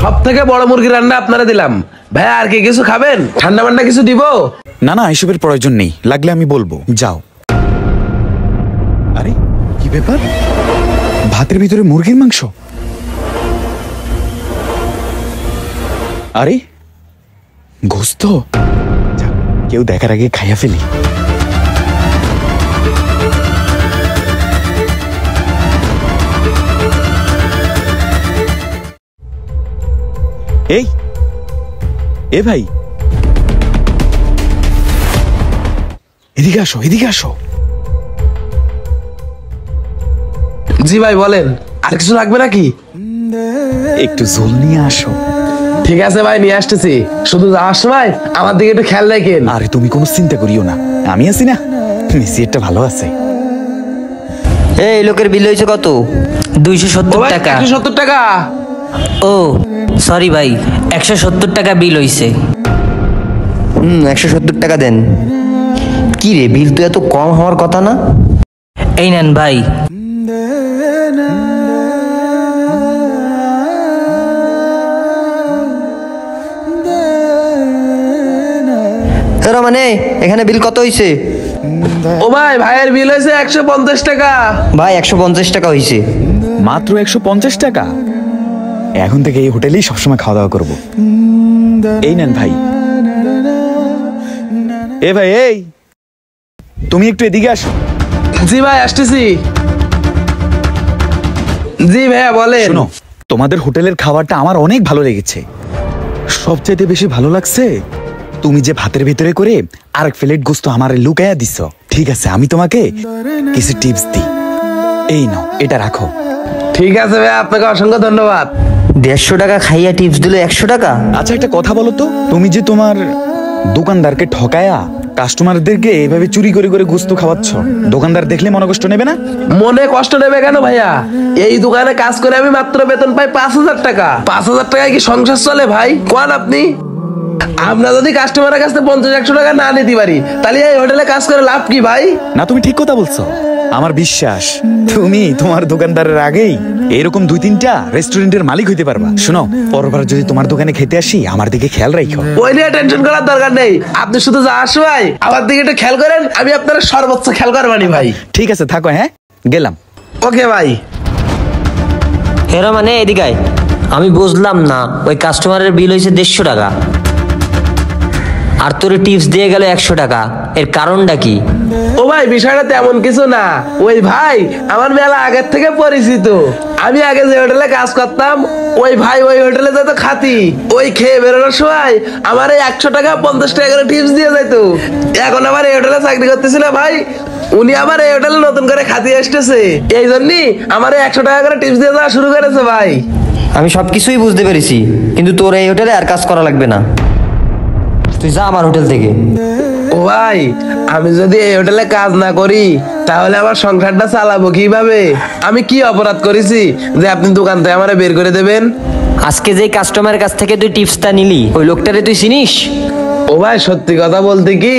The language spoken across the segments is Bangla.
সব থেকে বড় মুরগি রান্না আপনারা দিলাম ভাই। আর কি কিছু খাবেন? ঠান্ডা মান্ডা কিছু দিব? না না, এসবের প্রয়োজন নেই, লাগলে আমি বলবো। যাও। আরে কি ব্যাপার, ভাতের ভিতরে মুরগির মাংস? আরে গোস্ত, কেউ দেখার আগে খাইয়া ফেলি। এই এ ভাই, এদিকে আসো, এদিকে আসো। জি ভাই বলেন, আর কিছু লাগবে নাকি? একটু ঝোল নিয়ে আসো। ঠিক আছে ভাই, নিয়ে আসতেছি। শুধু যাওয়ার সময় আমার দিকে একটু খেয়াল রাখেন। আরে তুমি কোনো চিন্তা করিও না, আমি আছি না। মেসি একটা ভালো আছে। এই লোকের বিল হয়েছে কত? 270 টাকা। 170 টাকা? ও সরি ভাই, 170 টাকা বিল হয়েছে। 170 টাকা দেন। কি রে, বিল তো এত কম হওয়ার কথা না? এই নেন ভাই। মানে এখানে বিল কত হয়েছে? ও ভাই, ভাইয়ের বিল হয়েছে 150 টাকা। ভাই 150 টাকা হয়েছে। মাত্র 150 টাকা? এখন থেকে এই হোটেলেই সবসময় খাওয়া দাওয়া করবো। এই নেন ভাই। এ ভাই, এই তুমি একটু এদিকে আসো। জি ভাই আসতেছি। জি ভাইয়া বলেন। শোনো, তোমাদের হোটেলের খাবারটা আমার অনেক ভালো লেগেছে। সবচাইতে বেশি ভালো লাগছে তুমি যে ভাতের ভিতরে করে আরেক প্লেট গোস্ত আমার লুকায়া দিছ। ঠিক আছে, আমি তোমাকে কিছু টিপস দিই। এই নাও, এটা রাখো। ঠিক আছে ভাইয়া, আপনাকে অসংখ্য ধন্যবাদ। 150 টাকা খাইয়া টিপস দিল 100 টাকা? আচ্ছা একটা কথা বলো তো, তুমি যে তোমার দোকানদারকে ঠকায়া কাস্টমারদেরকে এভাবে চুরি করে করে গোস্ত খাওয়াচ্ছ, দোকানদার দেখলে মনে কষ্ট নেবে না? মনে কষ্ট নেবে কেন ভাইয়া? এই দোকানে কাজ করে আমি মাত্র বেতন পাই 5000 টাকা। 5000 টাকায় কি সংসার চলে ভাই? কোন আপনি? আমরা যদি কাস্টমারের কাছে 50-100 টাকা না নিতে পারি, তাহলে এই হোটেলে কাজ করে লাভ কি ভাই? না, তুমি ঠিক কথা বলছো। আমার বিশ্বাস তুমি তোমার দোকানদারের আগেই এরকম 2-3টা রেস্টুরেন্টের মালিক হইতে পারবা। শোনো, পরবার যদি তোমার দোকানে খেতে আসি, আমার দিকে খেয়াল রাখো। ওই নিয়ে টেনশন করার দরকার নেই। আপনি শুধু যাওয়ার সময় আমার দিকে একটু খেয়াল করেন, আমি আপনার সর্বোচ্চ খেয়াল করবানি ভাই। ঠিক আছে, থাকো। হ্যাঁ, গেলাম। ওকে ভাই। হেরো মানে এদিকে আয়। আমি বুঝলাম না, ওই কাস্টমারের বিল হয়েছে 150 টাকা আর তোরে টিপস দিয়ে গেল 100 টাকা, এর কারণটা কি? ও ভাই, বিষয়টা তেমন কিছু না। ওই ভাই আমার মেলা আগের থেকে পরিচিত। আমি আগে যে হোটেলে কাজ করতাম, ওই ভাই ওই হোটেলে যেত খাতি। ওই খেয়ে বেরোনোর সময় আমার এই 100 টাকা 50 টাকা করে টিপস দিয়ে যেত। এখন আমার এই হোটেলে চাকরি করতেছিল ভাই, উনি আবার এই হোটেলে নতুন করে খাতি আসতেছে, এই জন্যই আমার 100 টাকা করে টিপস দিয়ে দেওয়া শুরু করেছে ভাই। আমি সবকিছুই বুঝতে পেরেছি, কিন্তু তোর এই হোটেলে আর কাজ করা লাগবে না। তুই যা আমার হোটেল থেকে। ও ভাই, আমি যদি এই হোটেলে কাজ না করি তাহলে আমার সংসারটা চালাবো কিভাবে? আমি কি অপরাধ করেছি যে আপনি দোকান থেকে আমারে বের করে দেবেন? আজকে যে কাস্টমারের কাছ থেকে তুই টিপসটা নিলি, ওই লোকটারে তুই চিনিস? ও ভাই, সত্যি কথা বলতে কি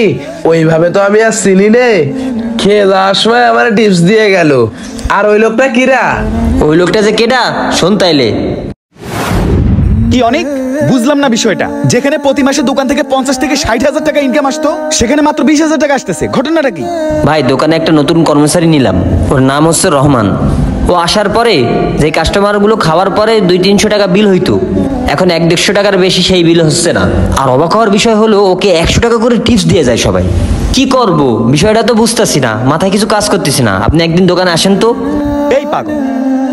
ওইভাবে তো আমি আর চিনি নে। খেয়ে যাওয়ার সময় আমার টিপস দিয়ে গেল। আর ওই লোকটা কিরা? ওই লোকটা যে কেডা শোন তাইলে। কি অনেক বুঝলাম না বিষয়টা। যেখানে প্রতি মাসে দোকান থেকে 50 থেকে 60,000 টাকা ইনকাম আসতো, সেখানে মাত্র 20,000 টাকা আসতেছে। ঘটনাটা কি? ভাই, দোকানে একটা নতুন কর্মচারী নিলাম, ওর নাম হচ্ছে রহমান। ও আসার পরে যে কাস্টমারগুলো খাওয়ার পরে 200-300 টাকা বিল হইতো, এখন 100-150 টাকার বেশি সেই বিল হচ্ছে না। আর অবাক হওয়ার বিষয় হলো, ওকে 100 টাকা করে টিপস দিয়ে যায় সবাই। কি করব বিষয়টা তো বুঝতেছি না, মাথায় কিছু কাজ করতেছি না। আপনি একদিন দোকানে আসেন তো। এই পাগল,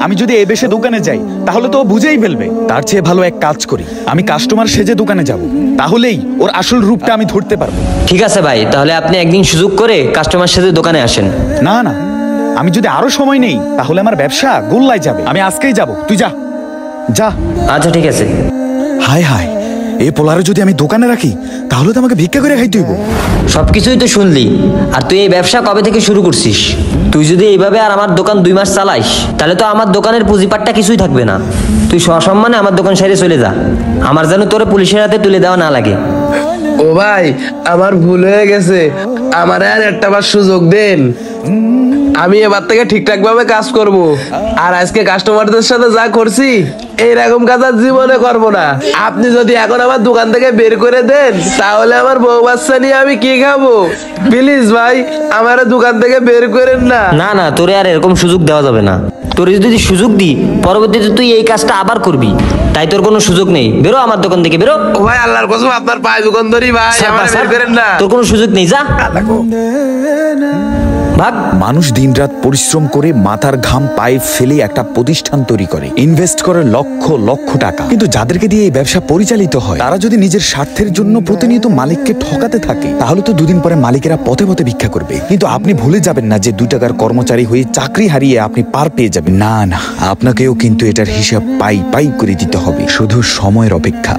আমি যদি এই বেশে দোকানে যাই তাহলে তো ও বুঝেই ফেলবে। তার চেয়ে ভালো এক কাজ করি, আমি কাস্টমার সেজে দোকানে যাব, তাহলেই ওর আসল রূপটা আমি ধরতে পারবো। ঠিক আছে ভাই, তাহলে আপনি একদিন সুযোগ করে কাস্টমার সাথে দোকানে আসেন। না না, আমি যদি আরো সময় নেই তাহলে আমার ব্যবসা গোল্লায় যাবে। আমি আজকেই যাব, তুই যা যা। আচ্ছা ঠিক আছে। হায় হায়, এই পোলারে যদি আমি দোকানে রাখি তাহলে তো আমাকে ভিক্ষা করে খাইতে হইব। সবকিছুই তো শুনলি, আর তুই এই ব্যবসা কবে থেকে শুরু করছিস? তুই যদি এইভাবে আর আমার দোকান 2 মাস চালাইস, তাহলে তো আমার দোকানের পুঁজিপাটটা কিছুই থাকবে না। তুই সসম্মানে আমার দোকান ছেড়ে চলে যা, আমার যেন তোরে পুলিশের হাতে তুলে দেওয়া না লাগে। ও ভাই, আমার ভুল হয়ে গেছে, আমারে আর একটা বার সুযোগ দেন। আমি এবার থেকে ঠিকঠাক ভাবে কাজ করব। আর আজকে কাস্টমারদের সাথে যা করছি এইরকম কাজ আর জীবনে করবো না। আপনি যদি এখন আমার দোকান থেকে বের করে দেন তাহলে আমার বউ বাচ্চা নিয়ে আমি কি খাবো? প্লিজ ভাই আমার দোকান থেকে বের করেন না। না না, তোরে আর এরকম সুযোগ দেওয়া যাবে না। তোরে যদি সুযোগ দিই পরবর্তীতে তুই এই কাজটা আবার করবি, তাই তোর কোনো সুযোগ নেই। বেরো আমার দোকান থেকে, বেরো। ও ভাই আল্লাহর কসম আপনার পায়ে দোকান ধরি ভাই, আমার বের করেন না। তোর কোনো সুযোগ নেই, যা ভাগ। মানুষ দিনরাত পরিশ্রম করে মাথার ঘাম পায়ে ফেলে একটা প্রতিষ্ঠান তৈরি করে, ইনভেস্ট করে লক্ষ লক্ষ টাকা, কিন্তু যাদেরকে দিয়ে এই ব্যবসা পরিচালিত হয় তারা যদি নিজের স্বার্থের জন্য প্রতিনিয়ত মালিককে ঠকাতে থাকে তাহলে তো দুদিন পরে মালিকেরা পথে পথে ভিক্ষা করবে। কিন্তু আপনি ভুলে যাবেন না যে 2 টাকার কর্মচারী হয়ে চাকরি হারিয়ে আপনি পার পেয়ে যাবেন। না না, আপনাকেও কিন্তু এটার হিসাব পাই পাই করে দিতে হবে, শুধু সময়ের অপেক্ষা।